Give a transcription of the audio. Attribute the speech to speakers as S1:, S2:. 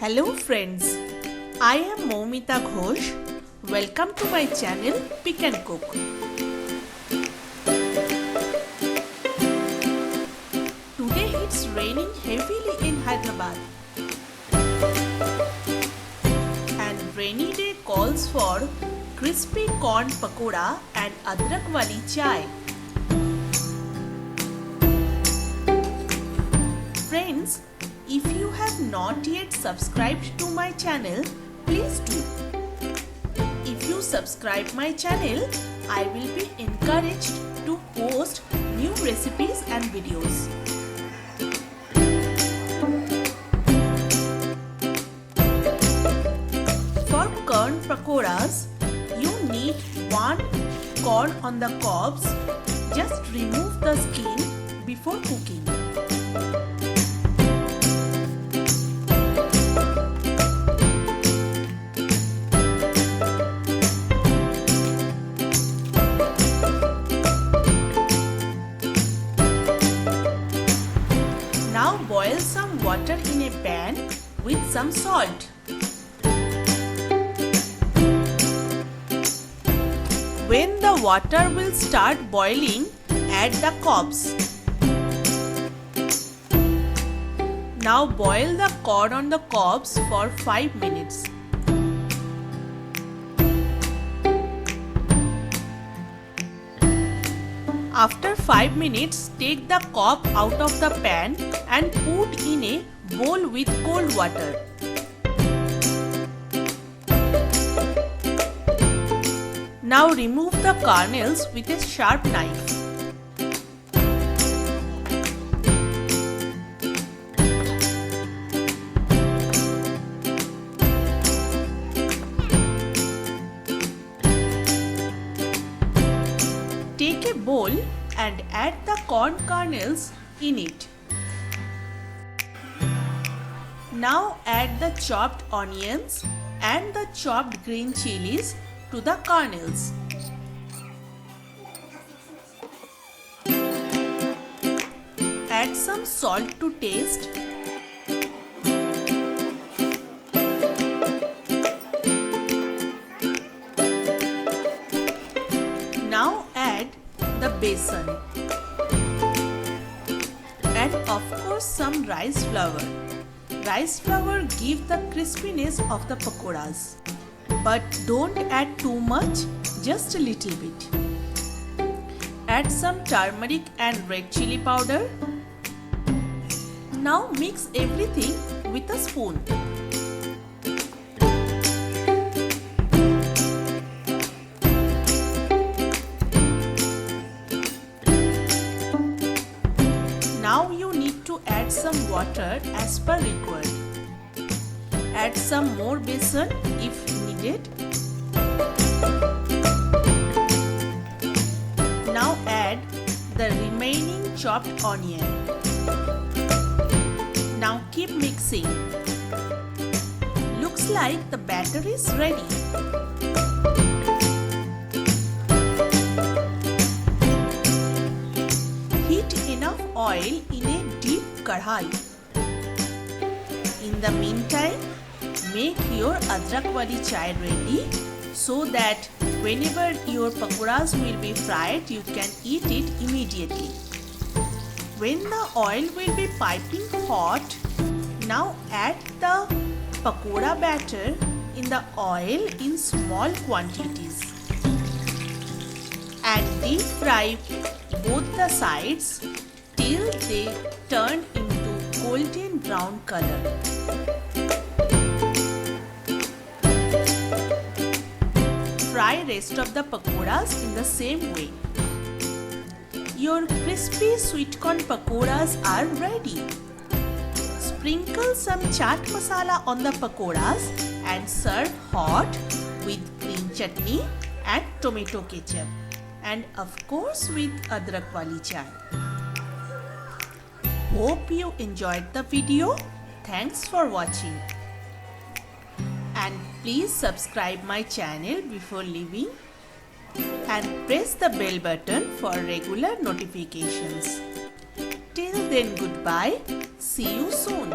S1: Hello friends, I am Moumita Ghosh. Welcome to my channel Pick and Cook. Today it's raining heavily in Hyderabad. And rainy day calls for crispy corn pakoda and adrak wali chai. Friends, if you have not yet subscribed to my channel, please do. If you subscribe my channel, I will be encouraged to post new recipes and videos. For corn pakoras, you need 1 corn on the cobs. Just remove the skin before cooking. Now boil some water in a pan with some salt. When the water will start boiling, add the cobs. Now boil the corn on the cobs for 5 minutes. After 5 minutes, take the cob out of the pan and put in a bowl with cold water. Now remove the kernels with a sharp knife. Take a bowl and add the corn kernels in it. Now add the chopped onions and the chopped green chilies to the kernels. Add some salt to taste. Now add the besan and of course some rice flour. Rice flour gives the crispiness of the pakoras. But don't add too much, just a little bit. Add some turmeric and red chilli powder. Now mix everything with a spoon. Now you need to add some water as per required. Add some more besan if needed. Now add the remaining chopped onion. Now keep mixing. Looks like the batter is ready. Heat enough oil in a deep kadhai. In the meantime, make your adrak wali chai ready so that whenever your pakoras will be fried, you can eat it immediately. When the oil will be piping hot, now add the pakora batter in the oil in small quantities and deep fry both the sides till they turn into golden brown color. Fry rest of the pakoras in the same way. Your crispy sweet corn pakoras are ready. Sprinkle some chaat masala on the pakoras and serve hot with green chutney and tomato ketchup, and of course with adrak wali chai. Hope you enjoyed the video. Thanks for watching. And please subscribe my channel before leaving and press the bell button for regular notifications. Till then, goodbye. See you soon.